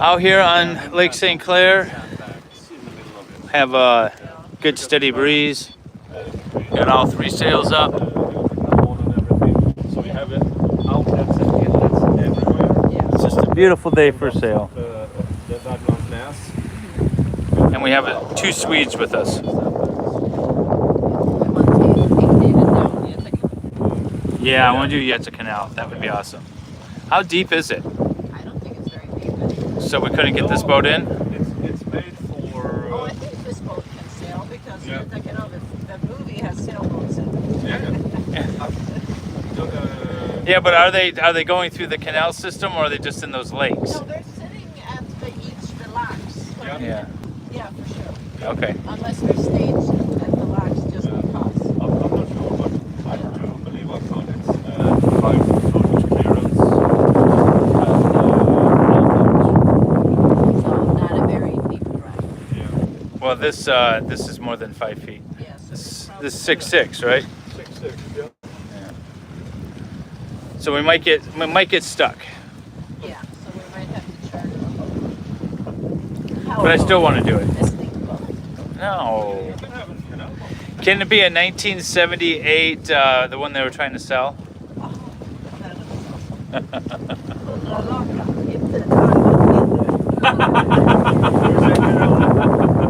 Out here on Lake St. Clair, have a good steady breeze. Got all three sails up. It's just a beautiful day for a sail. And we have two Swedes with us. Yeah, I want to do Yetsa Canal. That would be awesome. How deep is it? I don't think it's very deep. So we couldn't get this boat in? It's made for... Oh, I think this boat can sail because the movie has sailboats in it. Yeah, but are they going through the canal system or are they just in those lakes? No, they're sitting at the locks. So Yeah. Yeah, for sure. Okay. Unless they're staged at the locks just because. I'm not sure, but I do believe I've found it. 5 tonnage clearance. So not a very deep drive. Yeah. Well, this is more than 5 feet. Yes. This is 6'6", right? 6'6", yeah. So we might get stuck. Yeah, so we might have to charter a boat. But I still want to do it. This thing boat. No. You can have it, you know. Can it be a 1978, the one they were trying to sell?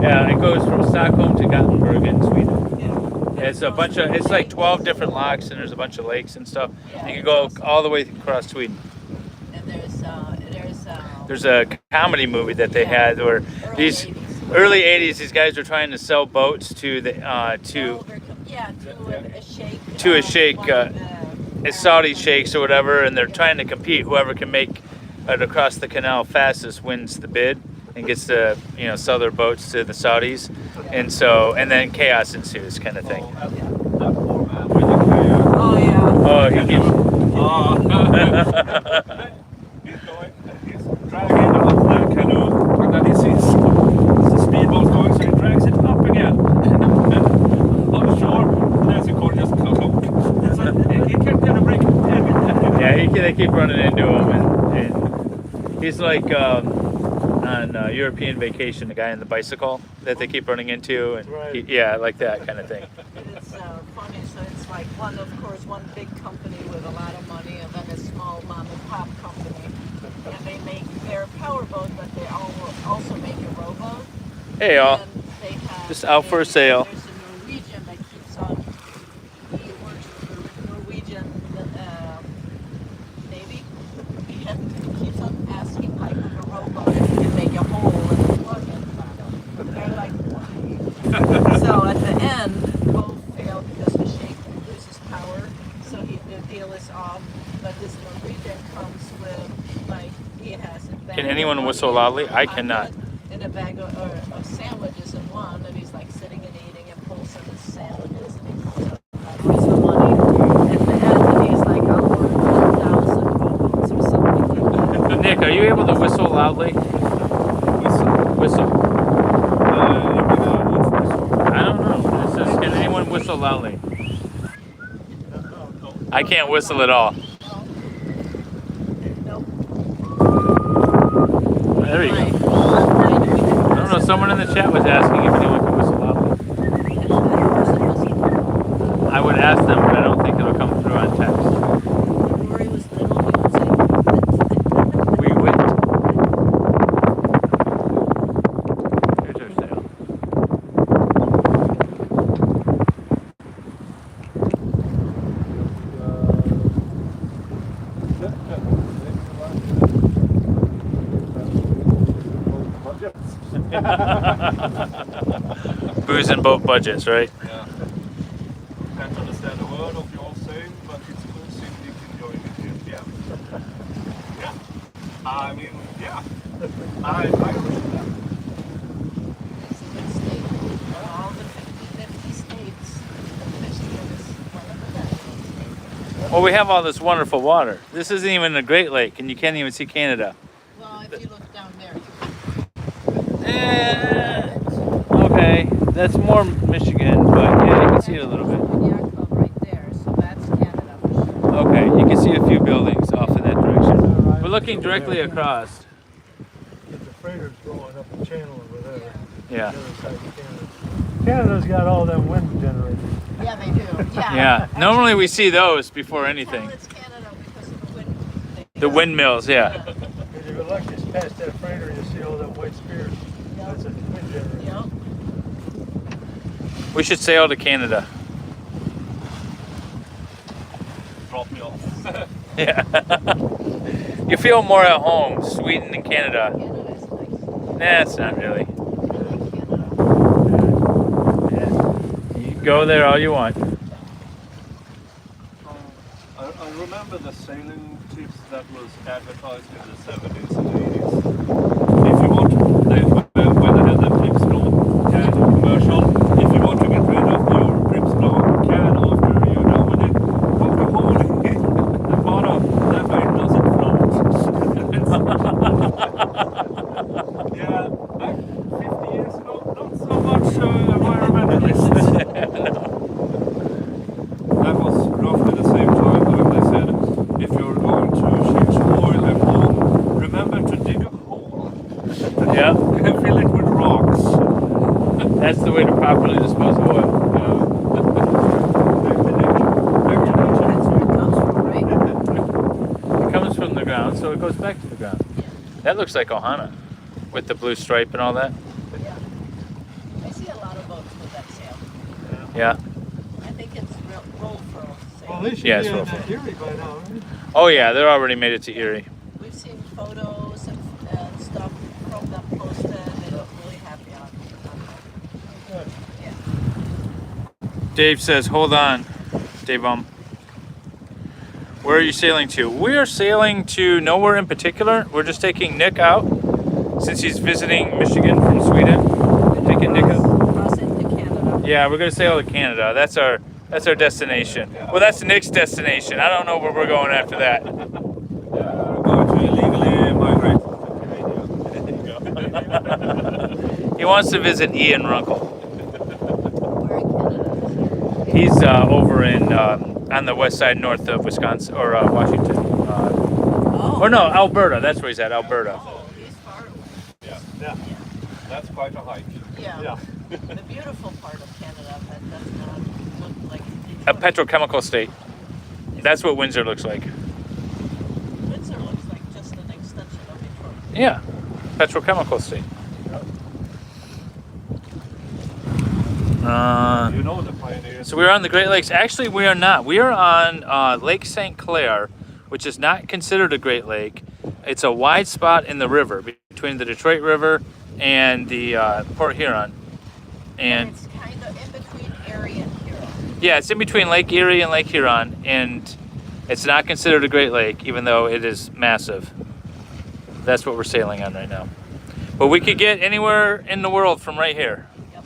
Yeah, it goes from Stockholm to Gothenburg in Sweden. It's it's like 12 different locks and there's a bunch of lakes and stuff. You can go all the way across Sweden. And There's a comedy movie that they had where these early 80s, these guys were trying to sell boats to the to a sheikh, Saudi sheikhs or whatever, and they're trying to compete. Whoever can make it across the canal fastest wins the bid and gets to sell their boats to the Saudis, and then chaos ensues, kind of thing. Oh yeah. Oh, he keeps. He's dragging up the canoe, and then he sees the speedboat going, so he drags it up again. On the shore, there's a cord just clunk. So he kept going to break it. Yeah, they keep running into him, and he's like on European Vacation, the guy on the bicycle that they keep running into, and like that kind of thing. It's funny, so it's like one big company with a lot of money, and then a small mom and pop company, and they make their powerboat, but they also make a rowboat. Hey y'all, And they have just out for a sail. There's a Norwegian that keeps on. He works for the Norwegian Navy, and keeps on asking like with a rowboat if he can make a hole in the plug in. And they're like, why? So at the end, both fail because the sheikh loses power. So the deal is off. But this Norwegian comes with he has a bag. Can anyone whistle loudly? I cannot. In a bag of sandwiches in one, and he's like sitting and eating and pulls in his sandwiches, and he pulls out the money. At the end, and he's like, I'll order 1,000 robots or something. Nick, are you able to whistle loudly? Whistle. I don't know. It says, can anyone whistle loudly? I can't whistle at all. There you go. I don't know. Someone in the chat was asking if anyone can whistle loudly. I would ask them, but I don't think it'll come through on text. Rory was little, he would say, We went. Here's our sail. Booze and boat budgets, right? Yeah. Can't understand a word of your saying, but it's cool seeing you enjoying it here. Yeah. Yeah. I mean, yeah. I appreciate that. it's a good state. Of all the 50 states, Michigan is one of the best. Well, we have all this wonderful water. This isn't even a Great Lake, and you can't even see Canada. Well, if you look down there, Okay, that's more Michigan, but yeah, you can see it a little bit. Yakima right there, so that's Canada for sure. Okay, you can see a few buildings off in that direction. We're looking directly across. Yeah. The other side of Canada. Canada's got all them wind generators. Yeah, they do. Yeah. Yeah. Normally we see those before Tell anything. it's Canada because of the wind. The windmills, yeah. If you look just past that freighter, you see all them white spears. That's a wind generator. Yeah. We should sail to Canada. Drop me off. Yeah. You feel more at home, Sweden and Canada. Canada is nice. Nah, it's not really. I like Canada. Yeah. You can go there all you want. I remember the sailing tips that was advertised in the 70s and 80s. If you want, when they had the Pripsblå can commercial, if you want to get rid of your Pripsblå can after you're done with it, put the hole in the bottom, that way it doesn't float. Yeah, back 50 years ago, not so much environmentalist. That was roughly the same time when they said, if you're going to change oil and home, remember to dig a hole Yeah. and fill it with rocks. That's the way to properly dispose of oil. Back to nature. Back to nature. That's where it comes from, right? It comes from the ground, so it goes back to the ground. That looks like Ohana with the blue stripe and all that. Yeah. I see a lot of boats with that sail. Yeah. I think it's roll furl sail. Well, they should Yeah, be it's on real that Erie by now, right? Oh yeah, they're already made it to Erie. We've seen photos and stuff from them posted. They look really happy on Good. Yeah. Dave says, hold on, Dave. Where are you sailing to? We are sailing to nowhere in particular. We're just taking Nick out since he's visiting Michigan from Sweden. Taking Nick out. Cross into Canada. Yeah, we're gonna sail to Canada. That's our destination. Well, that's Nick's destination. I don't know where we're going after that. Going to illegally migrate to Canada. He wants to visit Ian Runkle. Where in Canada? He's over in on the west side, north of Wisconsin or Washington. Oh. Or no, Alberta. That's where he's at, Alberta. Oh, he's far away. Yeah, that's quite a hike. Yeah. Yeah. The beautiful part of Canada that does not look like A Detroit. petrochemical state. That's what Windsor looks like. Windsor looks like just an extension of Detroit. Yeah, petrochemical state. You know the pioneers. So we're on the Great Lakes. Actually, we are not. We are on Lake St. Clair, which is not considered a Great Lake. It's a wide spot in the river between the Detroit River and the Port Huron. And it's kind of in between Erie and Huron. yeah, it's in between Lake Erie and Lake Huron, and it's not considered a Great Lake, even though it is massive. That's what we're sailing on right now. But we could get anywhere in the world from right here. Yep.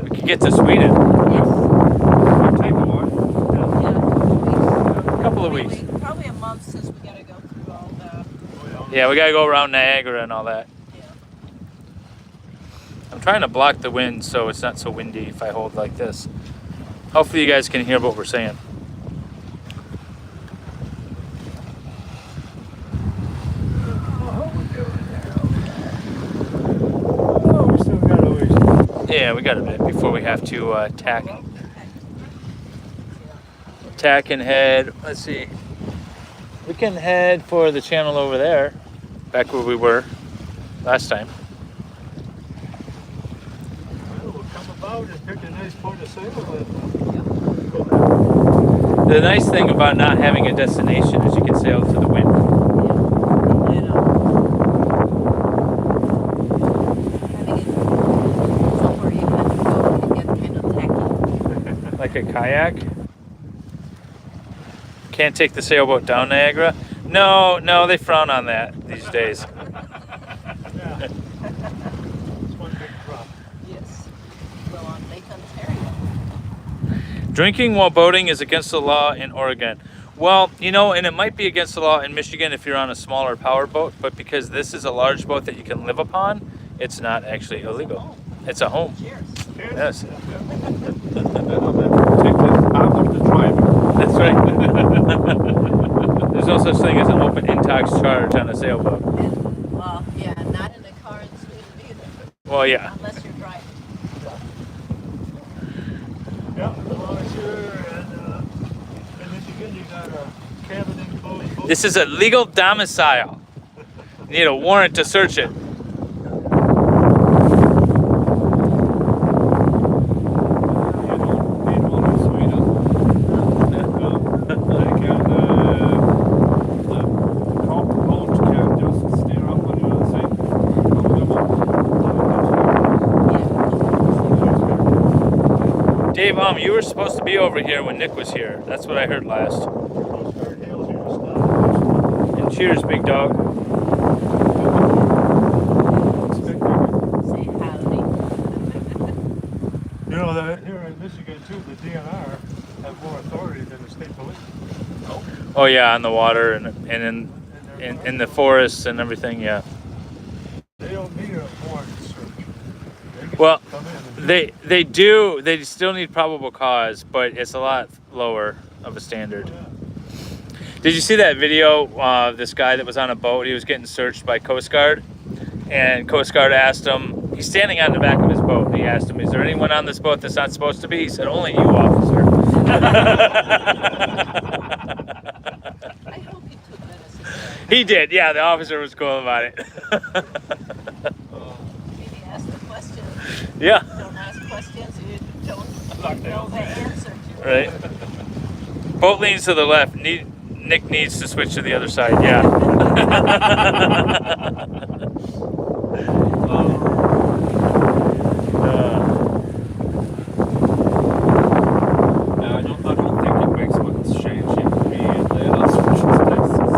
We could get to Sweden. It'll take a while. Yeah. A couple of weeks. Probably a month since we got to go through all the. Yeah, we gotta go around Niagara and all that. Yeah. I'm trying to block the wind so it's not so windy if I hold like this. Hopefully you guys can hear what we're saying. Oh, we still got a ways. Yeah, we got a bit before we have to tack and head. Let's see. We can head for the channel over there, back where we were last time. Well, we'll come about and pick a nice point of sail. The nice thing about not having a destination is you can sail to the wind. I know. Having it somewhere you have to go and get kind of tacky. Like a kayak. Can't take the sailboat down Niagara. No, they frown on that these days. Yeah. It's one big drop. Yes. Well, on Lake Ontario. Drinking while boating is against the law in Oregon. Well, you know, and it might be against the law in Michigan if you're on a smaller power boat, but because this is a large boat that you can live upon, it's not actually illegal. It's a home. Cheers. Yes, Take it out of the driver. that's right. There's no such thing as an open intox charge on a sailboat. And, well, yeah, not in a car in Sweden either. Well, yeah. Unless you're This is a legal domicile. You need a warrant to search it. Dave, you were supposed to be over here when Nick was here. That's what I heard last. And cheers, big dog. Say howdy. You know that here in Michigan too, the DNR have more authority than the state police. Oh yeah, on the water and in the forests and everything. Yeah. They don't need a warrant search. They can Well, come in and they do. They still need probable cause, but it's a lot lower of a standard. Yeah. Did you see that video of this guy that was on a boat? He was getting searched by Coast Guard, and Coast Guard asked him. He's standing on the back of his boat, and he asked him, "Is there anyone on this boat that's not supposed to be?" He said, "Only you, officer." I hope he took medicine. He did. Yeah, the officer was cool about it. Maybe ask the question. Yeah. Don't ask questions you don't know the answer to. Right. Boat leans to the left. Nick needs to switch to the other side. Yeah. I don't think it makes much change if we let us switch places.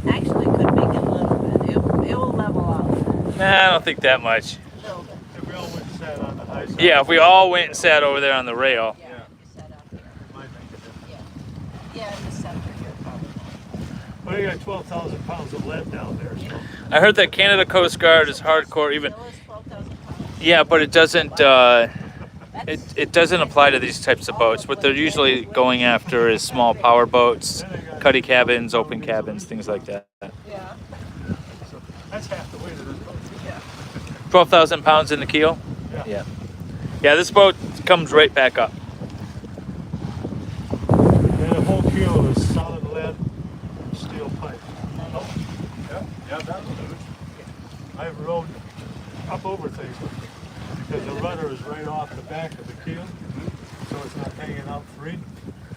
Actually, could make it a little bit. It will level out Nah, I don't think that much. a little bit. if we all went and sat on the high side. Yeah, if we all went and sat over there on the rail. Yeah, you set out here. it might make a difference. Yeah, in the center here probably. Well, you got 12,000 pounds of lead down there, so. I heard that Canada Coast Guard is hardcore. Even Still is 12,000 pounds. yeah, but it doesn't. It doesn't apply to these types of boats. What they're usually going after is small power boats, cuddy cabins, open cabins, things like that. Yeah. So that's half the weight of this boat. 12,000 pounds in the keel. Yeah. Yeah, this boat comes right back up. And the whole keel is solid lead and steel pipe. Yeah, that will do it. I've rode up over things with it because the rudder is right off the back of the keel, so it's not hanging out free.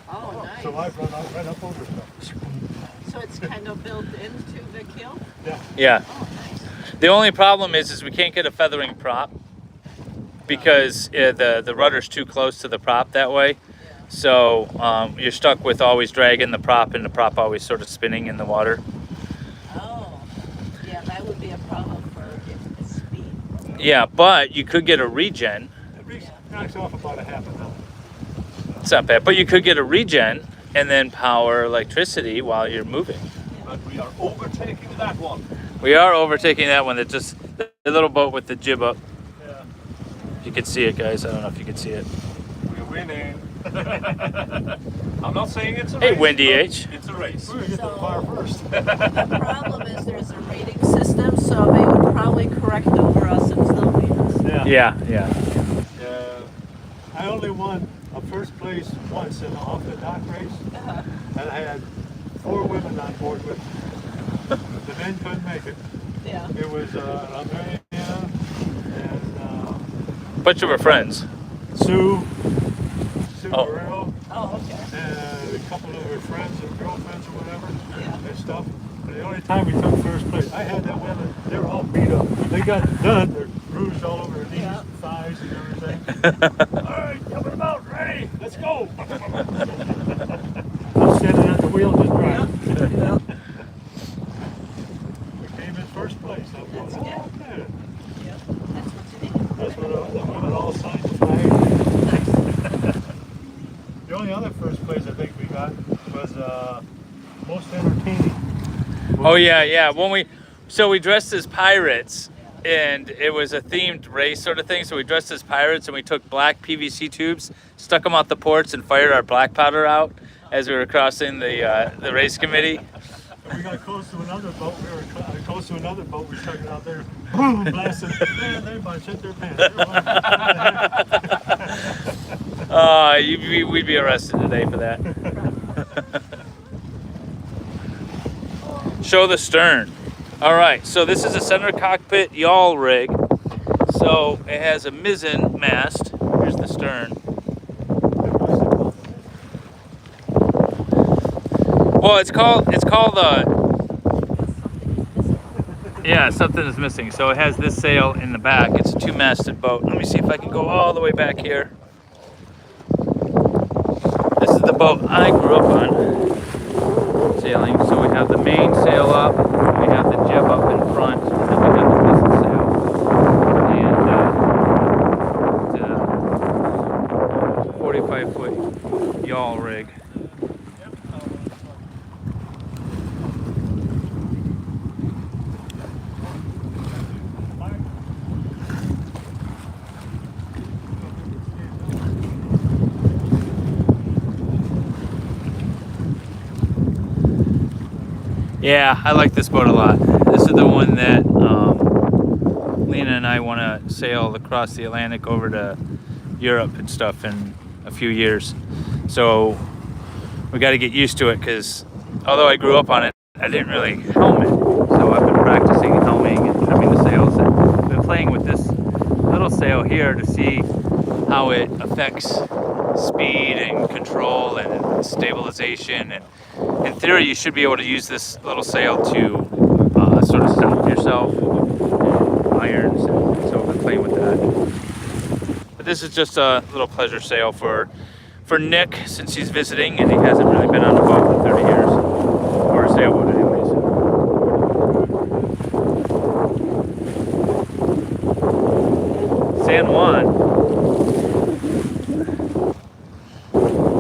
Oh, nice. So I've run out right up over stuff. So it's kind of built into the keel? Yeah. Yeah. Oh, nice. The only problem is we can't get a feathering prop because the rudder's too close to the prop that way. So you're stuck with always dragging the prop and the prop always sort of spinning in the water. Oh, yeah, that would be a problem for the speed. Yeah, but you could get a regen. It knocks off about a half an hour. It's not bad, but you could get a regen and then power electricity while you're moving. But we are overtaking that one. We are overtaking that one. That just the little boat with the jib up. Yeah. You could see it, guys. I don't know if you could see it. We're winning. I'm not saying it's a Hey, race. Wendy but H. It's a race. We're gonna get to the bar first. The problem is there's a rating system, so they would probably correct over us and still beat us. Yeah. I only won a first place once in the off the dock race, and I had 4 women on board with me. The men couldn't make it. Yeah. It was Amelia and Bunch of our friends. Sue Oh. Guerrero, Oh, okay. and a couple of her friends and girlfriends or whatever, Yeah. and stuff. And the only time we took first place, I had that women, they were all beat up. They got done, they're bruised all over their knees Yeah. and thighs and everything. All right, coming them out, ready, let's go. I'm standing at the wheel just driving. Yeah. We came in first place. I'm going, That's oh, good. man. Yeah. That's what you need. That's what the women all signed the flag. The only other first place I think we got was most entertaining. Oh yeah. When we dressed as pirates, and it was a themed race sort of thing. So we dressed as pirates, and we took black PVC tubes, stuck them out the ports, and fired our black powder out as we were crossing the race committee. And we got close to another boat. We were close to another boat. We stuck it out there, boom, blasting. Man, they about shit their pants. We'd be arrested today for that. show the stern. All right, so this is a center cockpit yawl rig. So it has a mizzen mast. Here's the stern. Well, it's called yeah, something is missing. So it has this sail in the back. It's a two-masted boat. Let me see if I can go all the way back here. This is the boat I grew up on sailing. So we have the main sail up, we have the jib up in front, and then we have the mizzen sail. And it's a 45-foot yawl rig. Yeah, I like this boat a lot. This is the one that Lena and I want to sail across the Atlantic over to Europe and stuff in a few years. So we got to get used to it because although I grew up on it, I didn't really helm it. So I've been practicing helming and trimming the sails and been playing with this little sail here to see how it affects speed and control and stabilization. And in theory, you should be able to use this little sail to sort of stop yourself, irons, and so I've been playing with that. But this is just a little pleasure sail for Nick since he's visiting and he hasn't really been on a boat in 30 years, or a sailboat anyways. San Juan.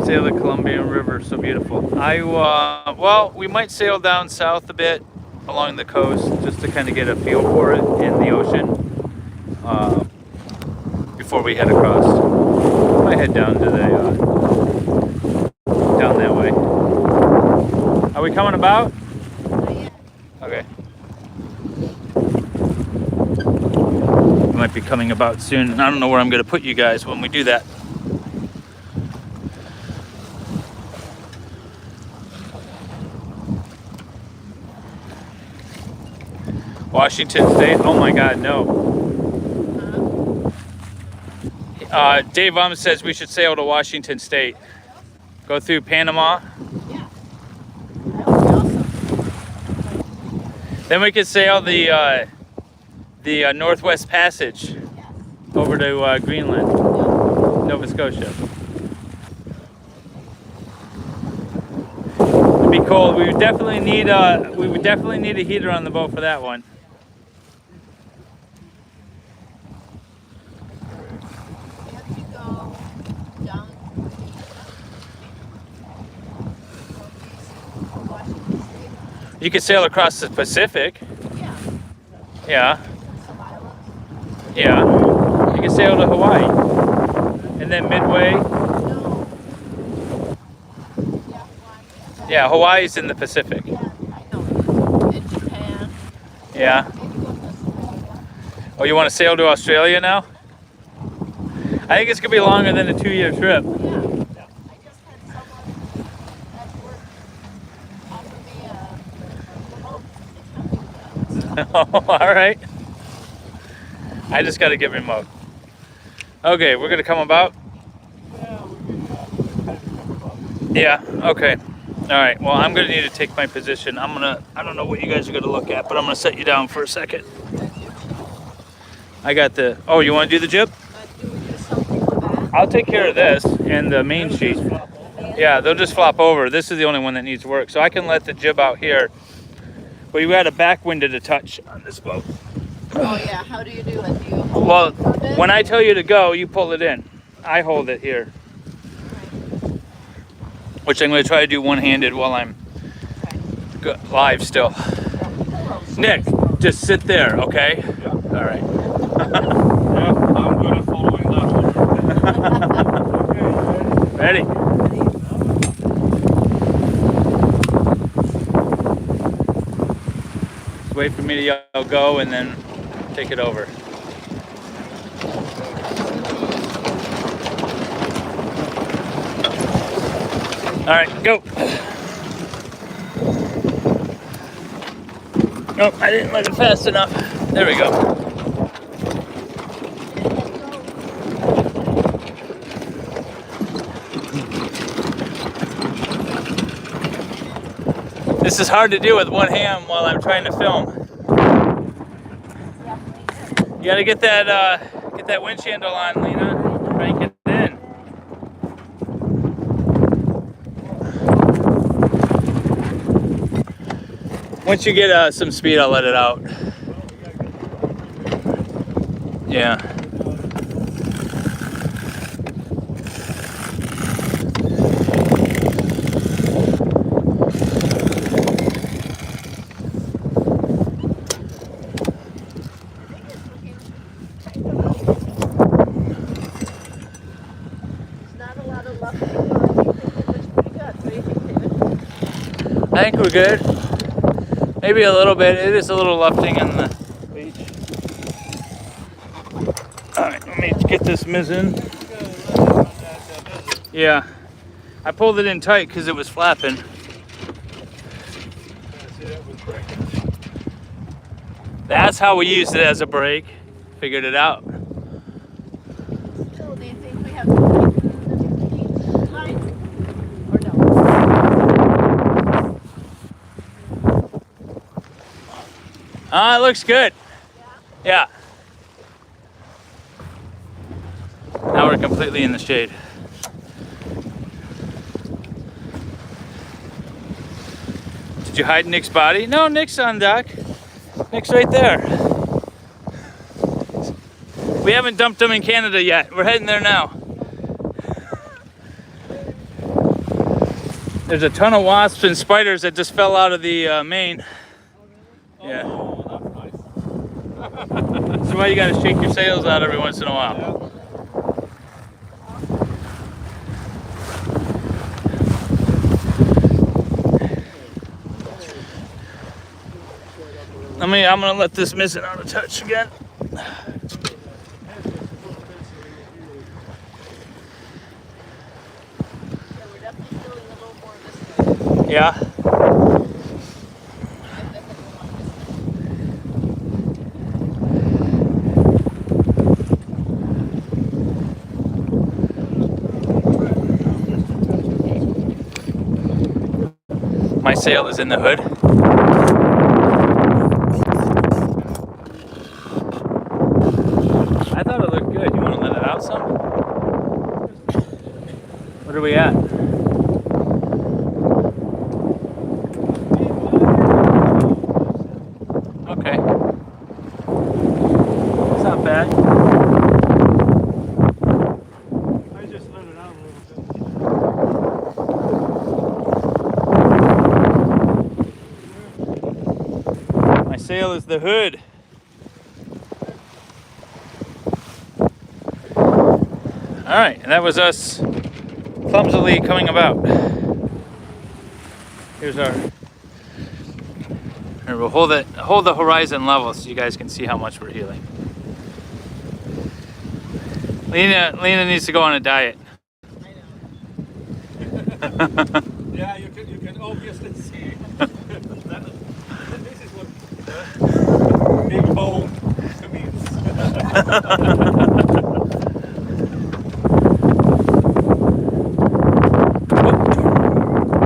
Sail the Colombian River, so beautiful. Well, we might sail down south a bit along the coast just to kind of get a feel for it in the ocean before we head across. I might head down to down that way. Are we coming about? Okay. We might be coming about soon. I don't know where I'm going to put you guys when we do that. Washington State? Oh my God, no. Dave says we should sail to Washington State. Go through Panama. Yeah. That would be awesome. Then we could sail the Northwest Passage over to Greenland, Nova Scotia. It'd be cool. We would definitely need a heater on the boat for that one. You could sail across the Pacific. Yeah. Yeah. You could sail to Hawaii. And then Midway. Yeah, Hawaii's in the Pacific. In Japan. Yeah. Oh, you want to sail to Australia now? I think it's going to be longer than a 2-year trip. Oh, all right. I just got to get remote. Okay, we're gonna come about. Yeah. Okay. All right. Well, I'm gonna need to take my position. I don't know what you guys are gonna look at, but I'm gonna set you down for a second. I got the. Oh, you want to do the jib? I'll take care of this and the main sheet. Yeah, they'll just flop over. This is the only one that needs work, so I can let the jib out here. But you got a back window to touch on this boat. Oh yeah, how do you do it? Do you hold Well, it for a bit? when I tell you to go, you pull it in. I hold it here. Which I'm going to try to do one-handed while I'm live still. Nick, just sit there, okay? Yeah. All right. Yeah, I'm good at following that. Ready? Just wait for me to yell go and then take it over. All right, go. Nope, I didn't let it fast enough. There we go. This is hard to do with one hand while I'm trying to film. You gotta get that winch handle on, Lena. Crank it in. Once you get some speed, I'll let it out. Yeah. I think we're good. Maybe a little bit. It is a little lufting in the beach. Alright, let me get this mizzen. Yeah. I pulled it in tight because it was flapping. That's how we used it as a brake. Figured it out. So do you think we have to the line or no? It looks good. Yeah. Now we're completely in the shade. Did you hide Nick's body? No, Nick's on dock. Nick's right there. We haven't dumped him in Canada yet. We're heading there now. There's a ton of wasps and spiders that just fell out of the main. Yeah. Oh, that's nice. That's why you gotta shake your sails out every once in a while. I'm gonna let this mizzen out of touch again. We're definitely feeling a little more this way. Yeah. My sail is in the hood. I thought it looked good. You want to let it out some? What are we at? Okay. It's not bad. I just let it out a little bit. My sail is the hood. All right, and that was us clumsily coming about. Here's our. Here, we'll hold the horizon level so you guys can see how much we're healing. Lena needs to go on a diet. Yeah, you can obviously see. This is what big bone means.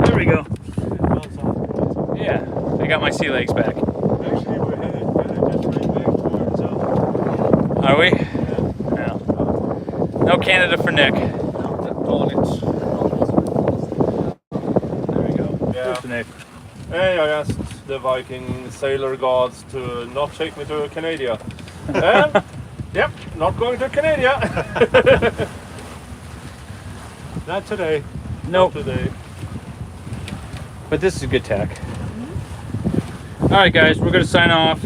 There we go. Bounce off. Yeah, I got my sea legs back. Actually, we're headed just right back towards Are we? yeah. No. No Canada for Nick. Darn it. There we go. Yeah. There's the Nick. Hey, I asked the Viking sailor gods to not take me to Canada. And, yep, not going to Canada. Not today. Nope. Not today. But this is a good tack. All right, guys, we're gonna sign off.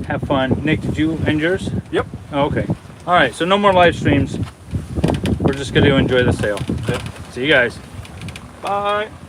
Have fun. Nick, did you end yours? Yep. Oh, okay. All right, so no more live streams. We're just gonna enjoy the sail. Yep. See you guys. Bye.